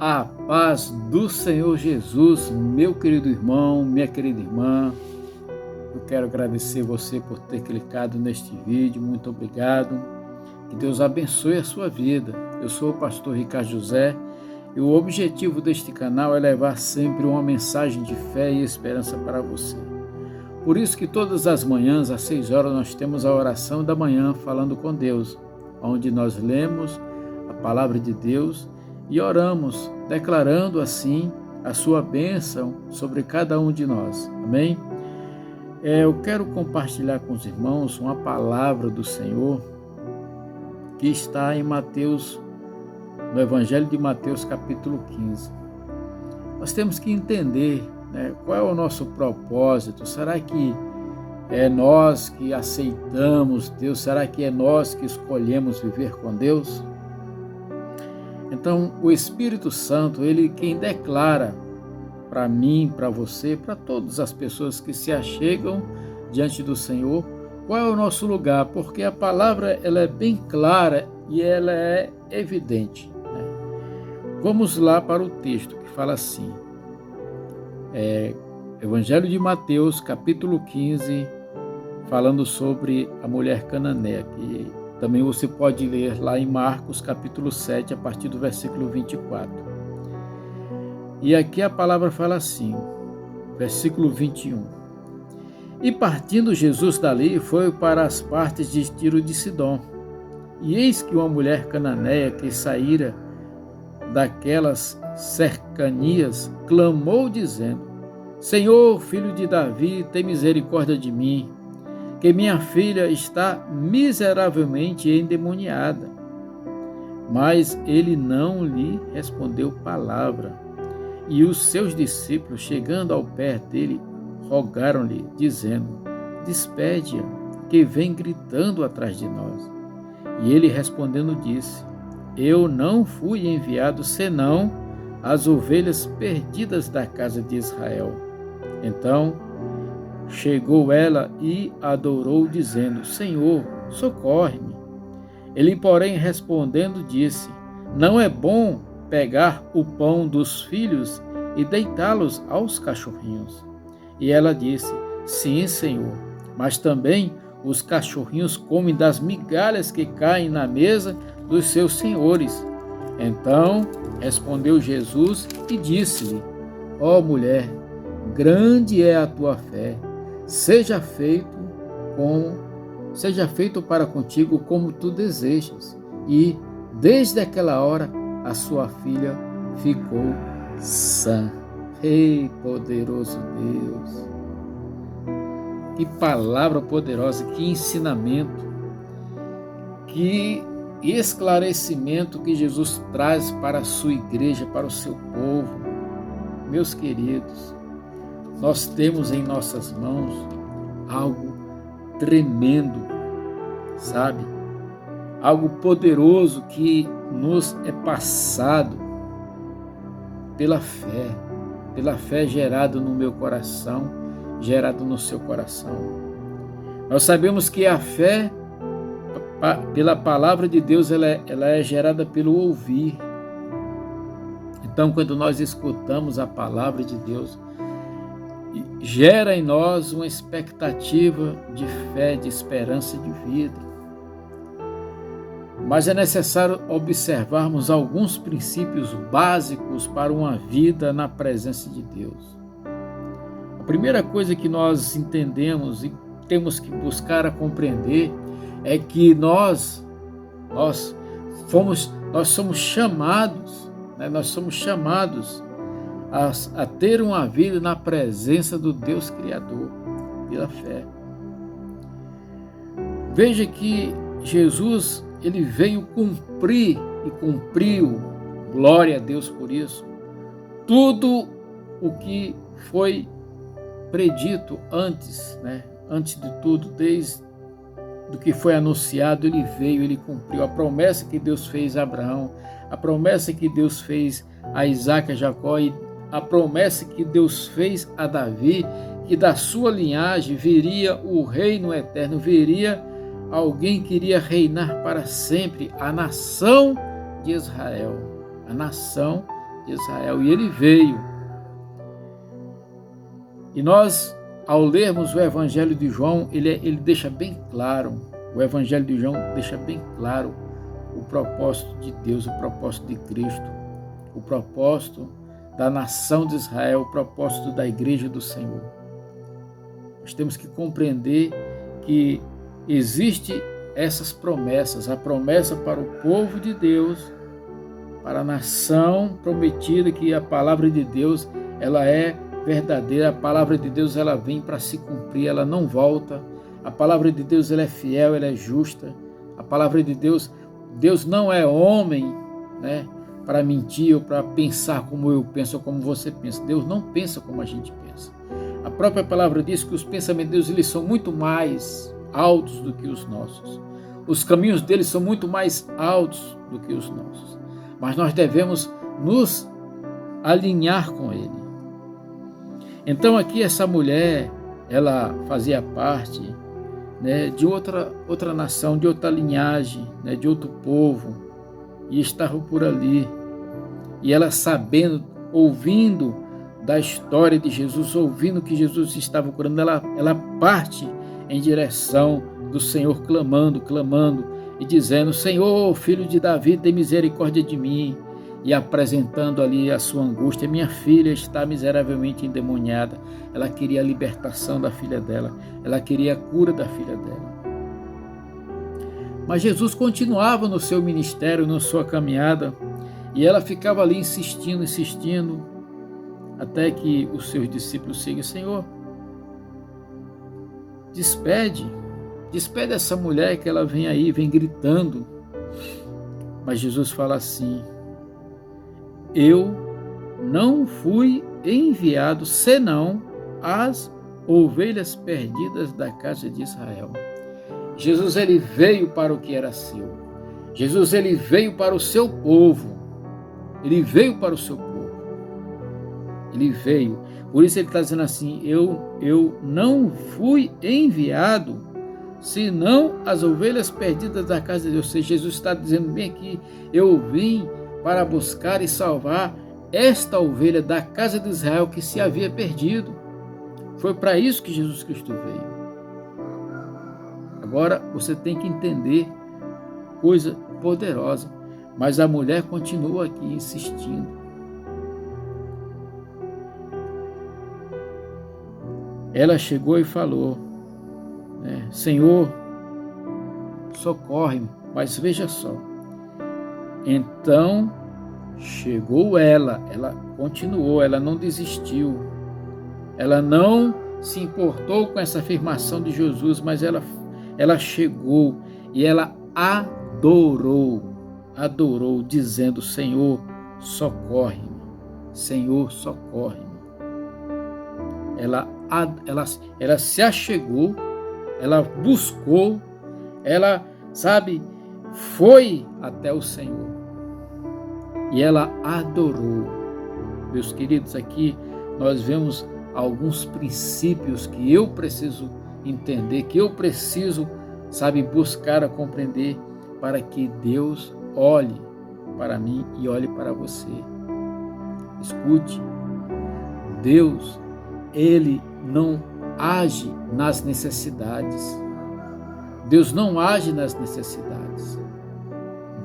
A paz do Senhor Jesus, meu querido irmão, minha querida irmã. Eu quero agradecer você por ter clicado neste vídeo, muito obrigado. Que Deus abençoe a sua vida. Eu sou o pastor Ricardo José e o objetivo deste canal é levar sempre uma mensagem de fé e esperança para você. Por isso que todas as manhãs, às 6 horas, nós temos a oração da manhã falando com Deus, onde nós lemos a palavra de Deus e oramos, declarando assim a sua bênção sobre cada um de nós. Amém? Eu quero compartilhar com os irmãos uma palavra do Senhor que está em Mateus, no Evangelho de Mateus, capítulo 15. Nós temos que entender, qual é o nosso propósito. Será que é nós que aceitamos Deus? Será que é nós que escolhemos viver com Deus? Então, o Espírito Santo, ele quem declara para mim, para você, para todas as pessoas que se achegam diante do Senhor, qual é o nosso lugar, porque a palavra ela é bem clara e ela é evidente. Vamos lá para o texto que fala assim, Evangelho de Mateus, capítulo 15, falando sobre a mulher cananeia, que também você pode ler lá em Marcos, capítulo 7, a partir do versículo 24. E aqui a palavra fala assim, versículo 21. E partindo Jesus dali, foi para as partes de Tiro de Sidom. E eis que uma mulher cananeia que saíra daquelas cercanias, clamou dizendo: Senhor, filho de Davi, tem misericórdia de mim, que minha filha está miseravelmente endemoniada. Mas ele não lhe respondeu palavra. E os seus discípulos, chegando ao pé dele, rogaram-lhe, dizendo: Despede-a, que vem gritando atrás de nós. E ele respondendo disse: Eu não fui enviado senão as ovelhas perdidas da casa de Israel. Então chegou ela e adorou, dizendo: Senhor, socorre-me. Ele, porém, respondendo, disse: Não é bom pegar o pão dos filhos e deitá-los aos cachorrinhos. E ela disse: Sim, Senhor, mas também os cachorrinhos comem das migalhas que caem na mesa dos seus senhores. Então respondeu Jesus e disse-lhe: Ó mulher, grande é a tua fé, seja feito para contigo como tu desejas. E desde aquela hora a sua filha ficou sã. Ei, poderoso Deus! Que palavra poderosa, que ensinamento, que esclarecimento que Jesus traz para a sua igreja, para o seu povo. Meus queridos, nós temos em nossas mãos algo tremendo, sabe? Algo poderoso que nos é passado pela fé gerada no meu coração, gerada no seu coração. Nós sabemos que a fé, pela palavra de Deus, ela é gerada pelo ouvir. Então, quando nós escutamos a palavra de Deus, gera em nós uma expectativa de fé, de esperança, de vida. Mas é necessário observarmos alguns princípios básicos para uma vida na presença de Deus. A primeira coisa que nós entendemos e temos que buscar a compreender é que nós somos chamados a ter uma vida na presença do Deus Criador, pela fé. Veja que Jesus, ele veio cumprir e cumpriu, glória a Deus por isso, tudo o que foi predito antes, antes de tudo, desde do que foi anunciado, ele veio, ele cumpriu a promessa que Deus fez a Abraão, a promessa que Deus fez a Isaac, a Jacó, e a promessa que Deus fez a Davi, que da sua linhagem viria o reino eterno, viria alguém que iria reinar para sempre, a nação de Israel, a nação de Israel. E ele veio. E nós, ao lermos o Evangelho de João, ele deixa bem claro, o Evangelho de João deixa bem claro o propósito de Deus, o propósito de Cristo, o propósito da nação de Israel, o propósito da igreja do Senhor. Nós temos que compreender que existe essas promessas, a promessa para o povo de Deus, para a nação prometida, que a palavra de Deus, ela é verdadeira, a palavra de Deus, ela vem para se cumprir, ela não volta. A palavra de Deus, ela é fiel, ela é justa. A palavra de Deus, Deus não é homem, né, para mentir ou para pensar como eu penso ou como você pensa. Deus não pensa como a gente pensa. A própria palavra diz que os pensamentos de Deus, eles são muito mais altos do que os nossos. Os caminhos dele são muito mais altos do que os nossos. Mas nós devemos nos alinhar com ele. Então aqui essa mulher, ela fazia parte, né, de outra nação, de outra linhagem, né, de outro povo, e estava por ali. E ela sabendo, ouvindo da história de Jesus, ouvindo que Jesus estava curando, ela parte em direção do Senhor, clamando e dizendo: Senhor, filho de Davi, tem misericórdia de mim. E apresentando ali a sua angústia. Minha filha está miseravelmente endemoniada. Ela queria a libertação da filha dela. Ela queria a cura da filha dela. Mas Jesus continuava no seu ministério, na sua caminhada. E ela ficava ali insistindo, até que os seus discípulos seguem: Senhor, despede essa mulher, que ela vem aí, vem gritando. Mas Jesus fala assim: eu não fui enviado senão as ovelhas perdidas da casa de Israel. Jesus, ele veio para o que era seu. Jesus, ele veio para o seu povo. Ele veio para o seu povo. Ele veio. Por isso ele está dizendo assim: eu não fui enviado senão as ovelhas perdidas da casa de Deus. Ou seja, Jesus está dizendo bem aqui: eu vim para buscar e salvar esta ovelha da casa de Israel que se havia perdido. Foi para isso que Jesus Cristo veio. Agora você tem que entender coisa poderosa. Mas a mulher continua aqui insistindo. Ela chegou e falou, né, Senhor, socorre-me. Mas veja só. Então chegou ela continuou, ela não desistiu, ela não se importou com essa afirmação de Jesus, mas ela chegou e ela adorou, dizendo: Senhor, socorre-me, Senhor, socorre-me. Ela se achegou, ela buscou, ela, foi até o Senhor e ela adorou. Meus queridos, aqui nós vemos alguns princípios que eu preciso entender, que eu preciso, buscar a compreender, para que Deus olhe para mim e olhe para você. Escute, Deus, ele não age nas necessidades. Deus não age nas necessidades.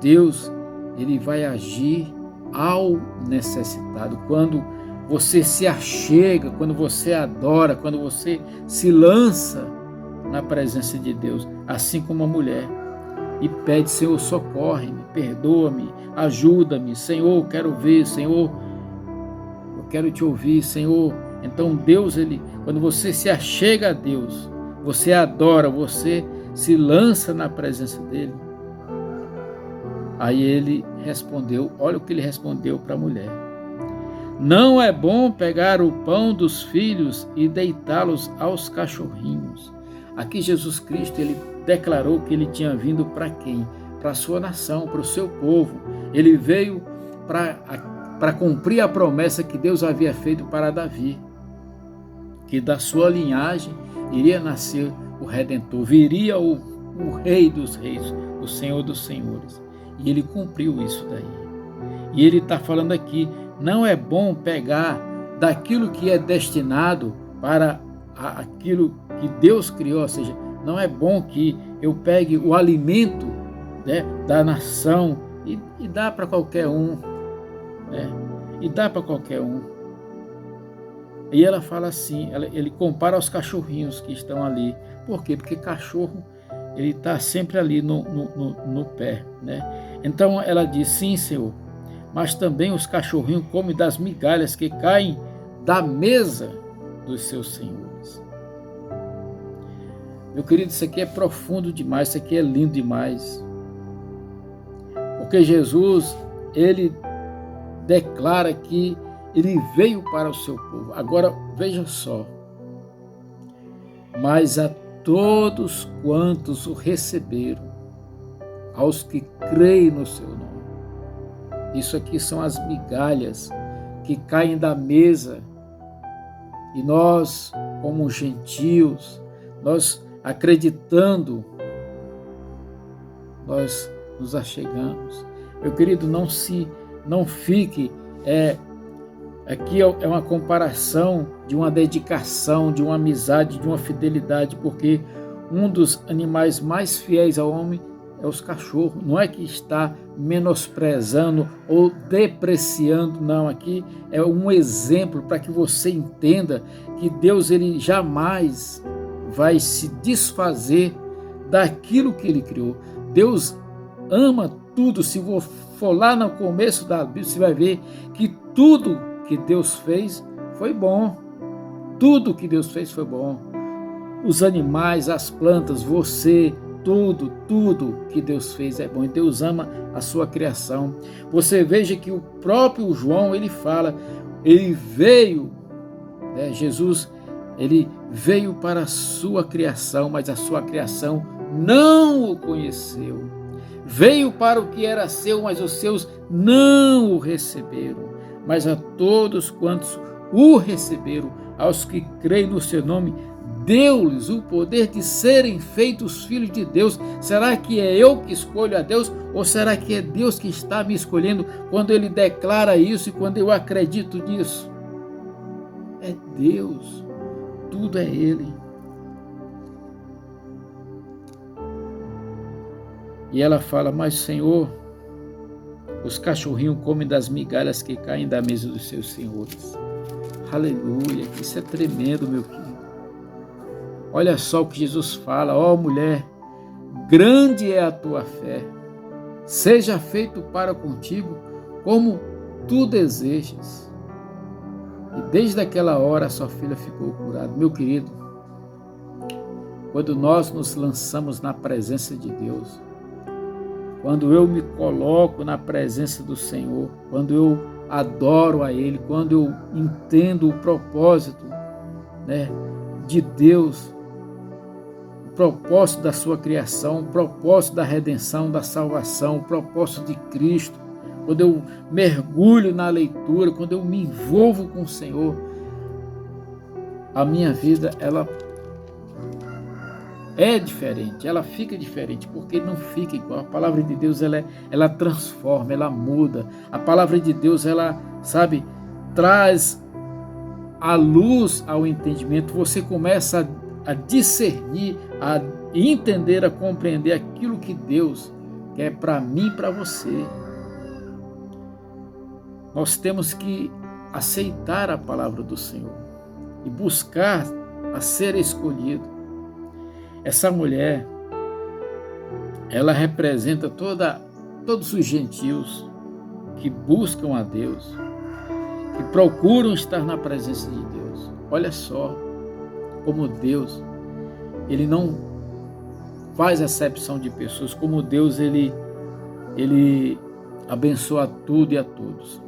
Deus, ele vai agir ao necessitado. Quando você se achega, quando você adora, quando você se lança na presença de Deus, assim como a mulher, e pede: Senhor, socorre-me, perdoa-me, ajuda-me, Senhor, eu quero ver, Senhor, eu quero te ouvir, Senhor. Então Deus, quando você se achega a Deus, você adora, você se lança na presença dele. Aí ele respondeu, olha o que ele respondeu para a mulher: não é bom pegar o pão dos filhos e deitá-los aos cachorrinhos. Aqui Jesus Cristo, ele declarou que ele tinha vindo para quem? Para a sua nação, para o seu povo. Ele veio para cumprir a promessa que Deus havia feito para Davi, que da sua linhagem iria nascer o Redentor, viria o Rei dos Reis, o Senhor dos Senhores. E ele cumpriu isso daí. E ele está falando aqui: Não é bom pegar daquilo que é destinado para aquilo que Deus criou, ou seja, não é bom que eu pegue o alimento, né, da nação e dá para qualquer um, né? E dá para qualquer um. E ela fala assim, ele compara aos cachorrinhos que estão ali. Por quê? Porque cachorro, ele está sempre ali no pé, né? Então ela diz, sim, Senhor, mas também os cachorrinhos comem das migalhas que caem da mesa dos seus senhores. Meu querido, isso aqui é profundo demais, isso aqui é lindo demais. Porque Jesus, ele declara que ele veio para o seu povo. Agora, veja só. Mas a todos quantos o receberam, aos que creem no seu nome. Isso aqui são as migalhas que caem da mesa. E nós, como gentios, nós acreditando, nós nos achegamos. Meu querido, não fique, aqui é uma comparação de uma dedicação, de uma amizade, de uma fidelidade, porque um dos animais mais fiéis ao homem é os cachorros. Não é que está menosprezando ou depreciando, não. Aqui é um exemplo para que você entenda que Deus, ele jamais vai se desfazer daquilo que ele criou. Deus ama tudo. Se for lá no começo da Bíblia, você vai ver que tudo que Deus fez foi bom. Tudo que Deus fez foi bom. Os animais, as plantas, você, tudo que Deus fez é bom. E Deus ama a sua criação. Você veja que o próprio João, ele fala, ele veio, né, Jesus, ele veio para a sua criação, mas a sua criação não o conheceu. Veio para o que era seu, mas os seus não o receberam. Mas a todos quantos o receberam, aos que creem no seu nome, deu-lhes o poder de serem feitos filhos de Deus. Será que é eu que escolho a Deus? Ou será que é Deus que está me escolhendo quando ele declara isso e quando eu acredito nisso? É Deus. Tudo é Ele. E ela fala, mas Senhor, os cachorrinhos comem das migalhas que caem da mesa dos seus senhores. Aleluia, isso é tremendo, meu querido. Olha só o que Jesus fala, ó mulher, grande é a tua fé, seja feito para contigo como tu desejas. E desde aquela hora a sua filha ficou curada. Meu querido, quando nós nos lançamos na presença de Deus, quando eu me coloco na presença do Senhor, quando eu adoro a Ele, quando eu entendo o propósito, né, de Deus, o propósito da sua criação, o propósito da redenção, da salvação, o propósito de Cristo, quando eu mergulho na leitura, quando eu me envolvo com o Senhor, a minha vida, ela é diferente, ela fica diferente, porque não fica igual. A palavra de Deus, ela transforma, ela muda. A palavra de Deus, ela, sabe, traz a luz ao entendimento. Você começa a discernir, a entender, a compreender aquilo que Deus quer para mim e para você. Nós temos que aceitar a palavra do Senhor e buscar a ser escolhido. Essa mulher, ela representa todos os gentios que buscam a Deus, que procuram estar na presença de Deus. Olha só como Deus, ele não faz acepção de pessoas, como Deus, ele abençoa tudo e a todos.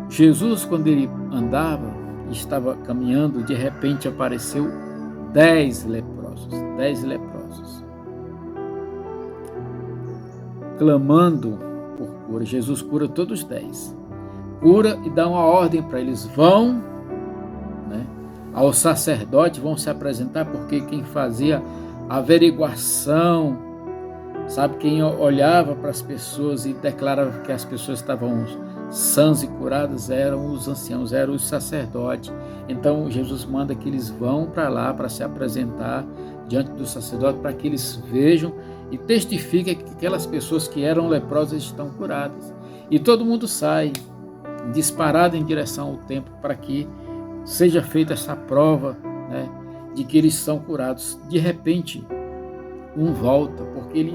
Jesus, quando ele andava, estava caminhando, de repente apareceu 10 leprosos, clamando por cura. Jesus cura todos os 10, cura e dá uma ordem para eles, vão, né, ao sacerdote, vão se apresentar, porque quem fazia a averiguação Sabe, quem olhava para as pessoas e declarava que as pessoas estavam sãs e curadas eram os anciãos, eram os sacerdotes. Então Jesus manda que eles vão para lá para se apresentar diante do sacerdote, para que eles vejam e testifiquem que aquelas pessoas que eram leprosas estão curadas. E todo mundo sai disparado em direção ao templo para que seja feita essa prova, né, de que eles são curados. De repente, um volta, porque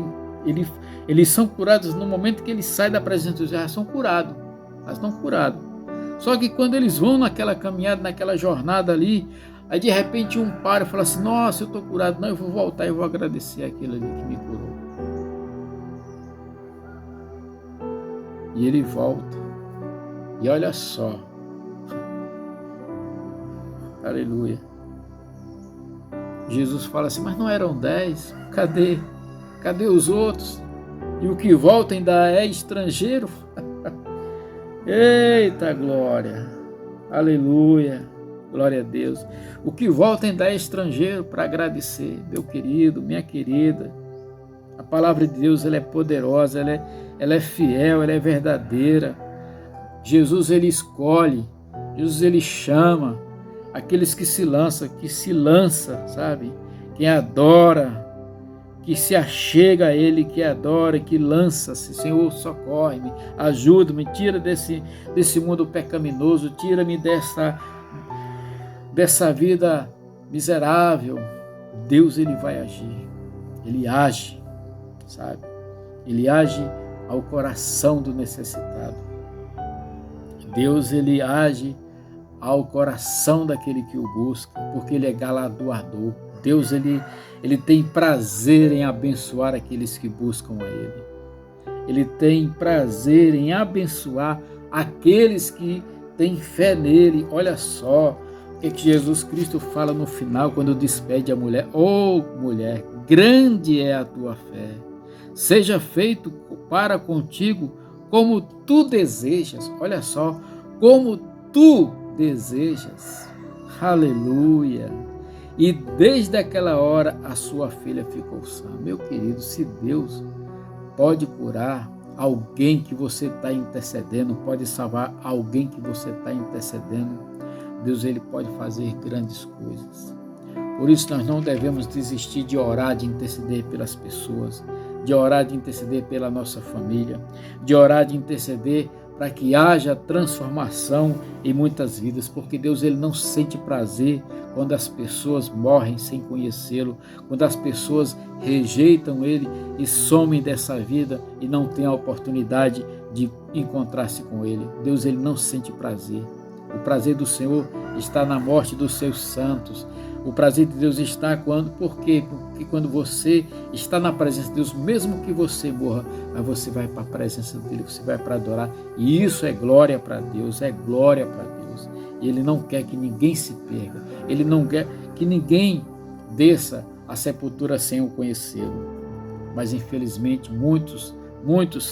eles são curados no momento que eles saem da presença de Deus, já são curados, mas estão curados. Só que quando eles vão naquela caminhada, naquela jornada ali, aí de repente um para e fala assim: nossa, eu estou curado, não, eu vou voltar e vou agradecer aquele ali que me curou. E ele volta, e olha só, aleluia, Jesus fala assim: mas não eram 10? Cadê os outros? E o que volta ainda é estrangeiro? Eita glória, aleluia, glória a Deus. O que volta ainda é estrangeiro para agradecer, meu querido, minha querida. A palavra de Deus, ela é poderosa, ela é fiel, ela é verdadeira. Jesus, ele escolhe, Jesus, ele chama aqueles que se lança, sabe? Quem adora, que se achega a ele, que adora, que lança-se. Senhor, socorre-me, ajuda-me, tira desse mundo pecaminoso, tira-me dessa vida miserável. Deus, ele vai agir, ele age, sabe? Ele age ao coração do necessitado. Deus, ele age ao coração daquele que o busca, porque ele é galardoador. Deus, ele tem prazer em abençoar aqueles que buscam a ele. Ele tem prazer em abençoar aqueles que têm fé nele. Olha só o que Jesus Cristo fala no final, quando despede a mulher: "Ô mulher, grande é a tua fé. Seja feito para contigo como tu desejas." Olha só, como tu desejas. Aleluia. E desde aquela hora a sua filha ficou sã. Meu querido, se Deus pode curar alguém que você está intercedendo, pode salvar alguém que você está intercedendo, Deus, ele pode fazer grandes coisas. Por isso nós não devemos desistir de orar, de interceder pelas pessoas, de orar, de interceder pela nossa família, de orar, de interceder para que haja transformação em muitas vidas, porque Deus, ele não sente prazer quando as pessoas morrem sem conhecê-lo, quando as pessoas rejeitam ele e somem dessa vida e não têm a oportunidade de encontrar-se com ele. Deus, ele não sente prazer. O prazer do Senhor está na morte dos seus santos. O prazer de Deus está por quê? Porque quando você está na presença de Deus, mesmo que você morra, mas você vai para a presença dele, você vai para adorar. E isso é glória para Deus, é glória para Deus. E ele não quer que ninguém se perca. Ele não quer que ninguém desça à sepultura sem o conhecê-lo. Mas infelizmente muitos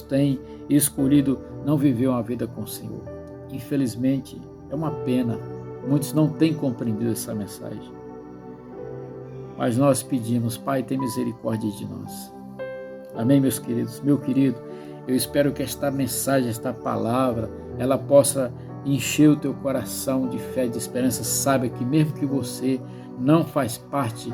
têm escolhido não viver uma vida com o Senhor. Infelizmente, é uma pena. Muitos não têm compreendido essa mensagem. Mas nós pedimos: Pai, tem misericórdia de nós. Amém, meus queridos? Meu querido, eu espero que esta mensagem, esta palavra, ela possa encher o teu coração de fé, de esperança. Saiba que mesmo que você não faz parte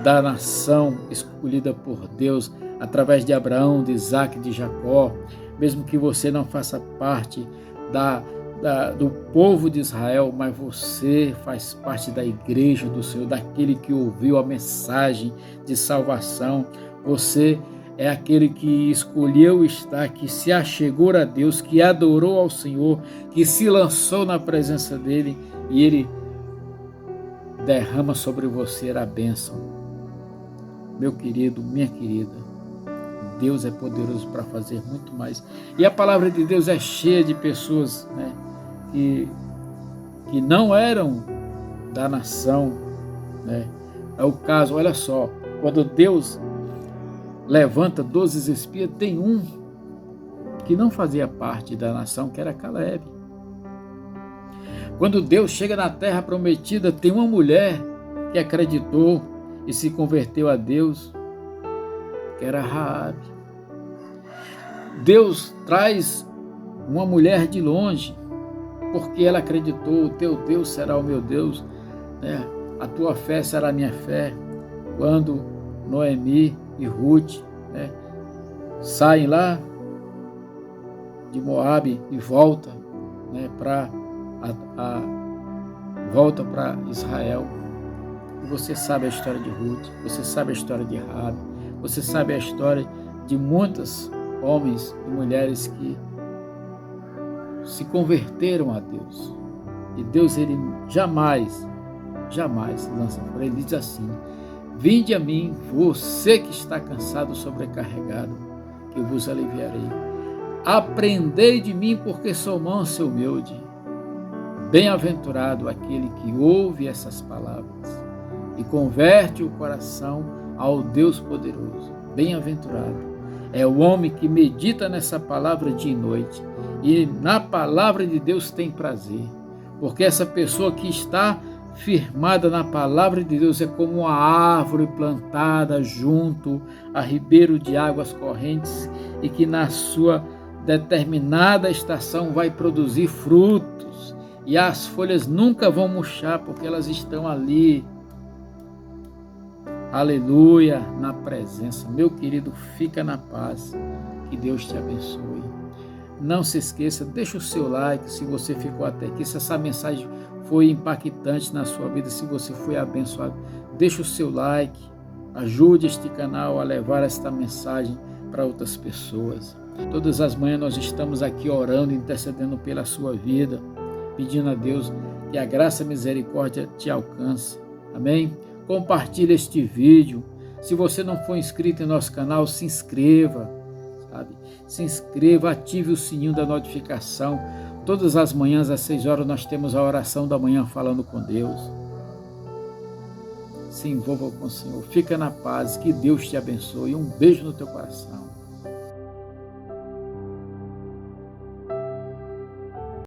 da nação escolhida por Deus, através de Abraão, de Isaac, de Jacó, mesmo que você não faça parte do povo de Israel, mas você faz parte da igreja do Senhor, daquele que ouviu a mensagem de salvação. Você é aquele que escolheu estar, que se achegou a Deus, que adorou ao Senhor, que se lançou na presença dele, e ele derrama sobre você a bênção. Meu querido, minha querida, Deus é poderoso para fazer muito mais. E a palavra de Deus é cheia de pessoas, né, que não eram da nação, né? É o caso, olha só, quando Deus levanta 12 espias, tem um que não fazia parte da nação, que era Caleb. Quando Deus chega na terra prometida, tem uma mulher que acreditou e se converteu a Deus, que era Raabe. Deus traz uma mulher de longe, porque ela acreditou, o teu Deus será o meu Deus, né? A tua fé será a minha fé. Quando Noemi e Ruth, né, saem lá de Moabe e voltam, né, volta para Israel. E você sabe a história de Ruth, você sabe a história de Raabe, você sabe a história de muitos homens e mulheres que se converteram a Deus. E Deus, ele jamais lança fora. Ele diz assim: vinde a mim, você que está cansado, sobrecarregado, que eu vos aliviarei. Aprendei de mim, porque sou manso e humilde. Bem-aventurado aquele que ouve essas palavras e converte o coração ao Deus poderoso. Bem-aventurado é o homem que medita nessa palavra dia e noite, e na palavra de Deus tem prazer, porque essa pessoa que está firmada na palavra de Deus é como uma árvore plantada junto a ribeiro de águas correntes, e que na sua determinada estação vai produzir frutos, e as folhas nunca vão murchar, porque elas estão ali, aleluia, na presença. Meu querido, fica na paz, que Deus te abençoe. Não se esqueça, deixa o seu like se você ficou até aqui, se essa mensagem foi impactante na sua vida, se você foi abençoado, deixa o seu like, ajude este canal a levar esta mensagem para outras pessoas. Todas as manhãs nós estamos aqui orando, intercedendo pela sua vida, pedindo a Deus que a graça e a misericórdia te alcance. Amém? Compartilhe este vídeo. Se você não for inscrito em nosso canal, se inscreva, sabe? Se inscreva, ative o sininho da notificação. Todas as manhãs às 6 horas nós temos a oração da manhã falando com Deus. Se envolva com o Senhor. Fica na paz, que Deus te abençoe. Um beijo no teu coração.